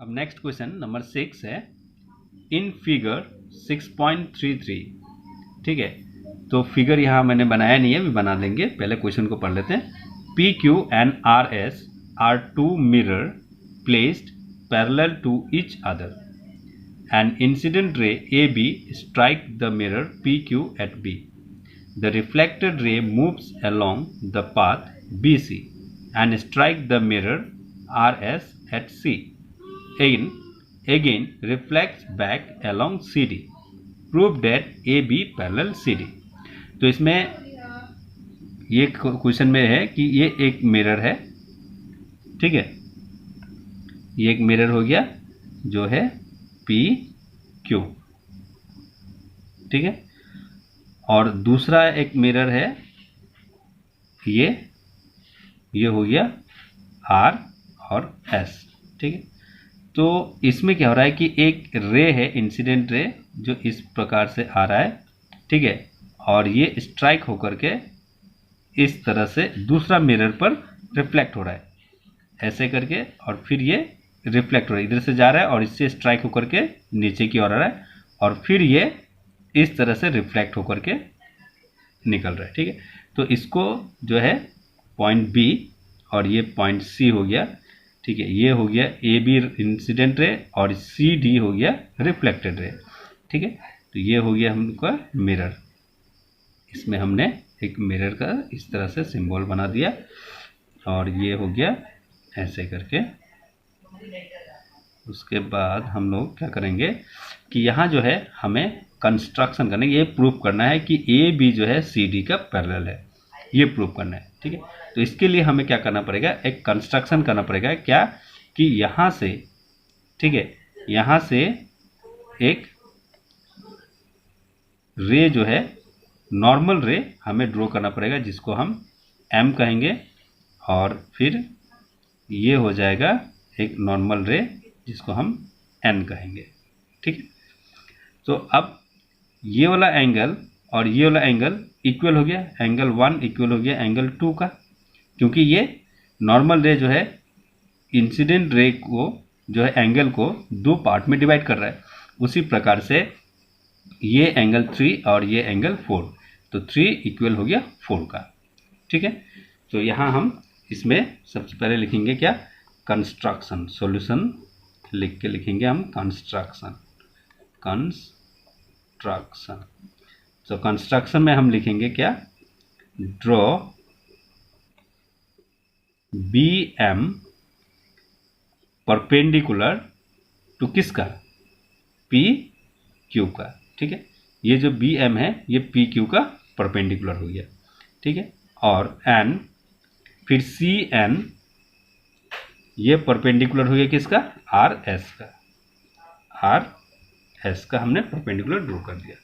अब next question number 6 है in figure 6.33। ठीक है, तो फिगर यहाँ मैंने बनाया नहीं है, अभी बना देंगे। पहले क्वेश्चन को पढ़ लेते हैं। P Q and R S are two mirror placed parallel to each other and incident ray A B strike the mirror P Q at B. The reflected ray moves along the path BC and strike the mirror RS at C. Again reflects back along CD. Prove that AB parallel CD. तो इसमें ये question में है कि ये एक mirror है। ठीक है, ये एक मिरर हो गया जो है PQ। ठीक है, और दूसरा एक मिरर है ये हो गया R और S। ठीक है, तो इसमें क्या हो रहा है कि एक रे है, इंसिडेंट रे, जो इस प्रकार से आ रहा है। ठीक है, और ये स्ट्राइक होकर के इस तरह से दूसरा मिरर पर रिफ्लेक्ट हो रहा है, ऐसे करके, और फिर ये रिफ्लेक्ट हो रहा है, इधर से जा रहा है और इससे स्ट्राइक होकर के नीचे की ओर आ रहा है, और फिर ये इस तरह से रिफ्लेक्ट होकर के निकल रहा है। ठीक है, तो इसको जो है पॉइंट बी और ये पॉइंट सी हो गया। ठीक है, ये हो गया ए बी इंसिडेंट रे और सी डी हो गया रिफ्लेक्टेड रे। ठीक है, तो ये हो गया हमका मिरर। इसमें हमने एक मिरर का इस तरह से सिंबल बना दिया और ये हो गया ऐसे करके। उसके बाद हम लोग क्या करेंगे कि यहाँ जो है हमें कंस्ट्रक्शन करना है, ये प्रूफ करना है कि ए बी जो है सी डी का पैरेलल है, ये प्रूफ करना है। ठीक है, तो इसके लिए हमें क्या करना पड़ेगा, एक कंस्ट्रक्शन करना पड़ेगा। क्या कि यहाँ से, ठीक है, यहाँ से एक रे जो है नॉर्मल रे हमें ड्रॉ करना पड़ेगा, जिसको हम एम कहेंगे, और फिर ये हो जाएगा एक नॉर्मल रे जिसको हम एन कहेंगे। ठीक है, तो अब ये वाला एंगल और ये वाला एंगल इक्वल हो गया, एंगल 1 इक्वल हो गया एंगल 2 का, क्योंकि ये नॉर्मल रे जो है इंसिडेंट रे को जो है एंगल को 2 पार्ट में डिवाइड कर रहा है। उसी प्रकार से ये एंगल 3 और ये एंगल 4, तो 3 इक्वल हो गया 4 का। ठीक है, तो यहाँ हम इसमें सबसे पहले लिखेंगे क्या, कंस्ट्रक्शन। सॉल्यूशन लिख के लिखेंगे हम कंस्ट्रक्शन। तो कंस्ट्रक्शन में हम लिखेंगे क्या, draw B M perpendicular to किसका, पी क्यू का। ठीक है, ये जो बी एम है ये पी क्यू का परपेंडिकुलर हो गया। ठीक है, और एन, फिर सी एन, ये परपेंडिकुलर हो गया किसका, आर एस का। आर एस का हमने परपेंडिकुलर ड्रॉ कर दिया।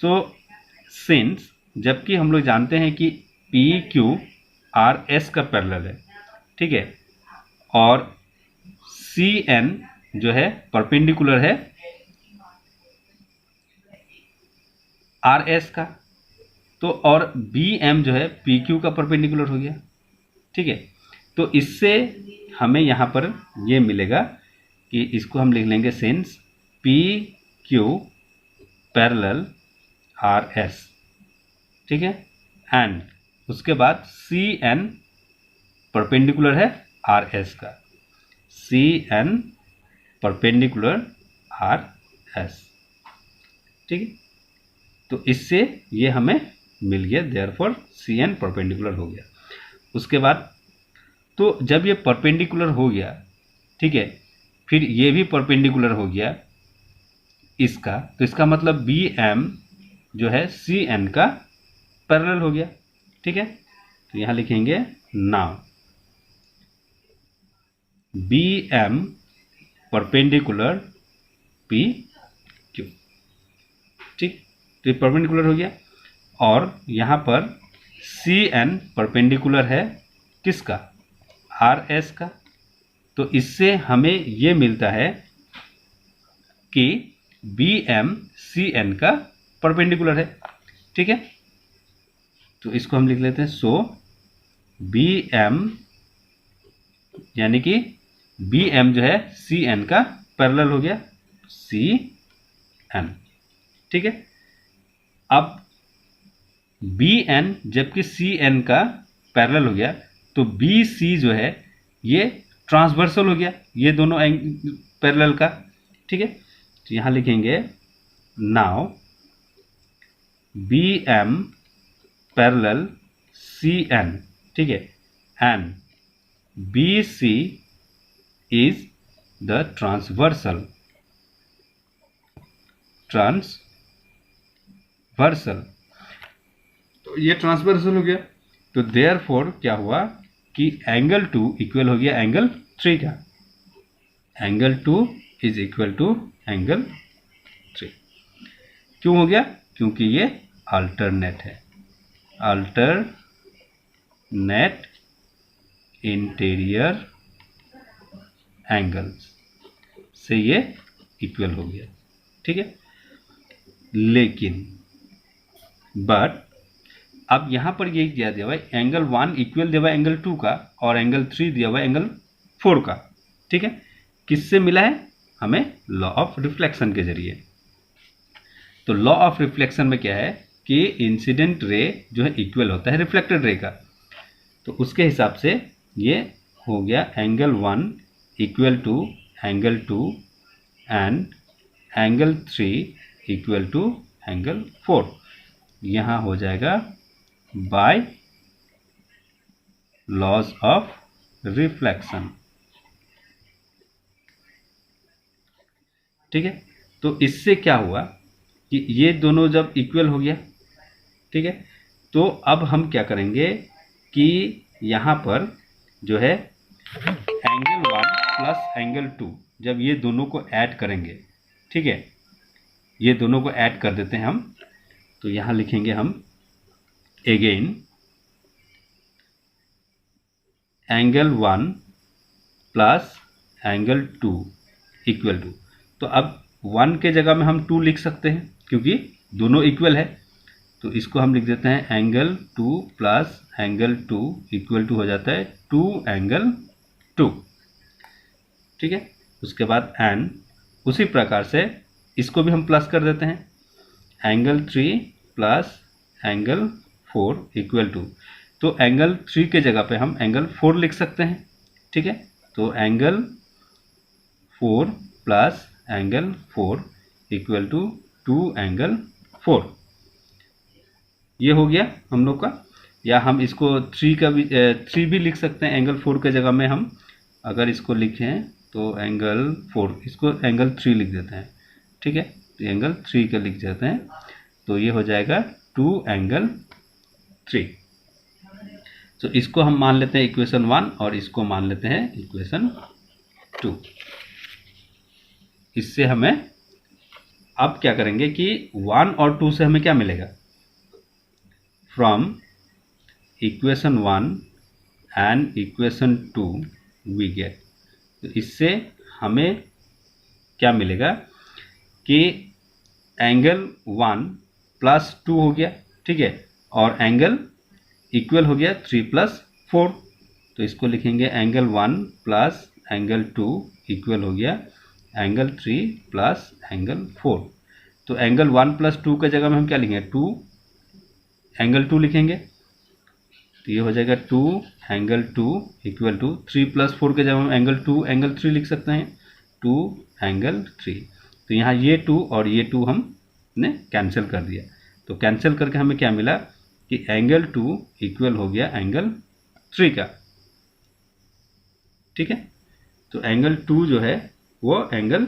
तो सिंस, जबकि हम लोग जानते हैं कि पी क्यू आर एस का पैरेलल है, ठीक है, और सी एन जो है परपेंडिकुलर है आर एस का, तो और बी एम जो है पी क्यू का परपेंडिकुलर हो गया। ठीक है, तो इससे हमें यहाँ पर ये मिलेगा कि इसको हम लिख लेंगे since P Q parallel R S. ठीक है, एंड उसके बाद सी एन परपेंडिकुलर है आर एस का, C N perpendicular R S. ठीक है, तो इससे ये हमें मिल गया, देयरफॉर सी एन परपेंडिकुलर हो गया। उसके बाद तो जब ये परपेंडिकुलर हो गया, ठीक है, फिर ये भी परपेंडिकुलर हो गया इसका, तो इसका मतलब बी एम जो है सी एन का पैरेलल हो गया। ठीक है, तो यहाँ लिखेंगे now B M perpendicular P Q. ठीक, तो ये परपेंडिकुलर हो गया, और यहाँ पर सी एन परपेंडिकुलर है किसका, आर एस का। तो इससे हमें ये मिलता है कि बी एम सी एन का परपेंडिकुलर है। ठीक है, तो इसको हम लिख लेते हैं, सो बी एम यानी कि बी एम जो है सी एन का पैरेलल हो गया, सी एन, ठीक है। अब बी एन जबकि सी एन का पैरेलल हो गया, तो बी सी जो है ये ट्रांसवर्सल हो गया, ये दोनों पैरेलल का, ठीक है। तो यहां लिखेंगे now B M parallel C N, ठीक है, and B C is the transversal तो ये ट्रांसवर्सल हो गया। तो देयरफॉर क्या हुआ कि एंगल 2 इक्वल हो गया एंगल 3 का, angle 2 is equal to angle 3। क्यों हो गया? क्योंकि ये अल्टरनेट है, अल्टरनेट इंटीरियर एंगल्स से ये इक्वल हो गया, ठीक है। लेकिन बट अब यहां पर ये दिया हुआ है एंगल 1 इक्वल दिया हुआ है एंगल 2 का और एंगल 3 दिया हुआ है एंगल 4 का, ठीक है। किससे मिला है? हमें लॉ ऑफ रिफ्लेक्शन के जरिए। तो लॉ ऑफ रिफ्लेक्शन में क्या है कि इंसिडेंट रे जो है इक्वल होता है रिफ्लेक्टेड रे का, तो उसके हिसाब से ये हो गया angle 1 equal to angle 2 and angle 3 equal to angle 4। यहां हो जाएगा बाय लॉज ऑफ रिफ्लेक्शन, ठीक है। तो इससे क्या हुआ कि ये दोनों जब इक्वल हो गया, ठीक है, तो अब हम क्या करेंगे कि यहां पर जो है एंगल 1 प्लस एंगल 2 जब ये दोनों को ऐड करेंगे, ठीक है, ये दोनों को ऐड कर देते हैं हम। तो यहां लिखेंगे हम again angle 1 plus angle 2 equal to, तो अब 1 के जगह में हम 2 लिख सकते हैं क्योंकि दोनों इक्वल है, तो इसको हम लिख देते हैं angle 2 plus angle 2 equal to हो जाता है 2 एंगल 2, ठीक है। उसके बाद एंड उसी प्रकार से इसको भी हम प्लस कर देते हैं angle 3 plus angle 4 equal to, तो एंगल 3 के जगह पे हम एंगल 4 लिख सकते हैं, ठीक है। तो angle 4 plus angle 4 equal to 2 angle 4, ये हो गया हम लोग का। या हम इसको 3 भी लिख सकते हैं, एंगल 4 के जगह में हम अगर इसको लिखें तो एंगल 4, इसको एंगल 3 लिख देते हैं, ठीक है, तो एंगल 3 का लिख देते हैं, तो ये हो जाएगा 2 एंगल 3। तो इसको हम मान लेते हैं इक्वेशन 1 और इसको मान लेते हैं इक्वेशन 2। इससे हमें अब क्या करेंगे कि 1 और 2 से हमें क्या मिलेगा, from equation 1 and equation 2 we get, तो इससे हमें क्या मिलेगा कि एंगल 1 प्लस 2 हो गया, ठीक है, और एंगल इक्वल हो गया 3 प्लस 4, तो इसको लिखेंगे एंगल 1 प्लस एंगल 2 इक्वल हो गया एंगल 3 प्लस एंगल 4। तो एंगल 1 प्लस 2 के जगह में हम क्या लिखेंगे 2 एंगल 2 लिखेंगे, तो ये हो जाएगा 2 एंगल 2 इक्वल टू 3 प्लस 4 के जगह हम एंगल 2 एंगल 3 लिख सकते हैं, 2 एंगल 3। तो यहाँ ये 2 और ये 2 हमने कैंसिल कर दिया, तो कैंसिल करके हमें क्या मिला कि एंगल 2 इक्वल हो गया एंगल 3 का, ठीक है। तो एंगल 2 जो है वो एंगल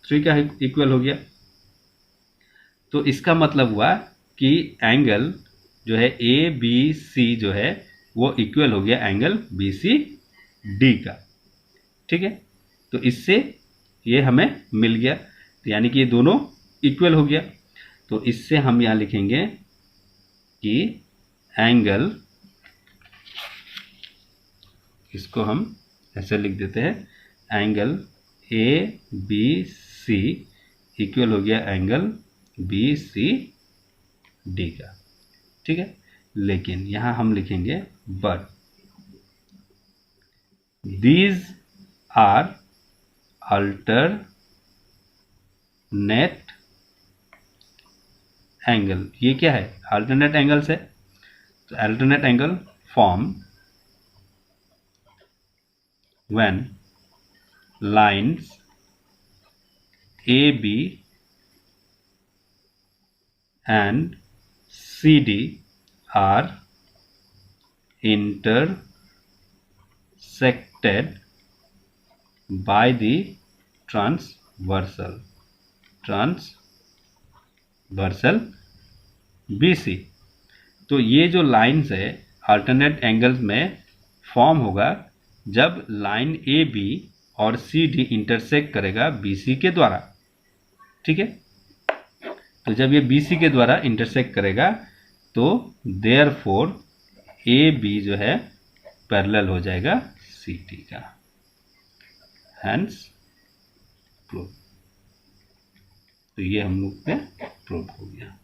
3 का इक्वल हो गया। तो इसका मतलब हुआ कि एंगल जो है ए बी सी जो है वो इक्वल हो गया एंगल बी सी डी का, ठीक है। तो इससे ये हमें मिल गया, तो यानी कि ये दोनों इक्वल हो गया। तो इससे हम यहाँ लिखेंगे कि एंगल, इसको हम ऐसे लिख देते हैं angle A B C equal हो गया एंगल बी सी डी का, ठीक है। लेकिन यहां हम लिखेंगे but these are alternate angle. ये क्या है? अल्टरनेट एंगल्स है। तो alternate angle form when lines A B and CD are intersected by the transversal BC। तो ये जो लाइन्स है अल्टरनेट एंगल्स में फॉर्म होगा जब लाइन ए बी और सी डी इंटरसेक्ट करेगा BC के द्वारा। ठीक है, तो जब ये BC के द्वारा इंटरसेक्ट करेगा तो देयरफॉर AB जो है पैरेलल हो जाएगा CD का। Hence proof. तो ये हम लोग पे प्रूफ हो गया।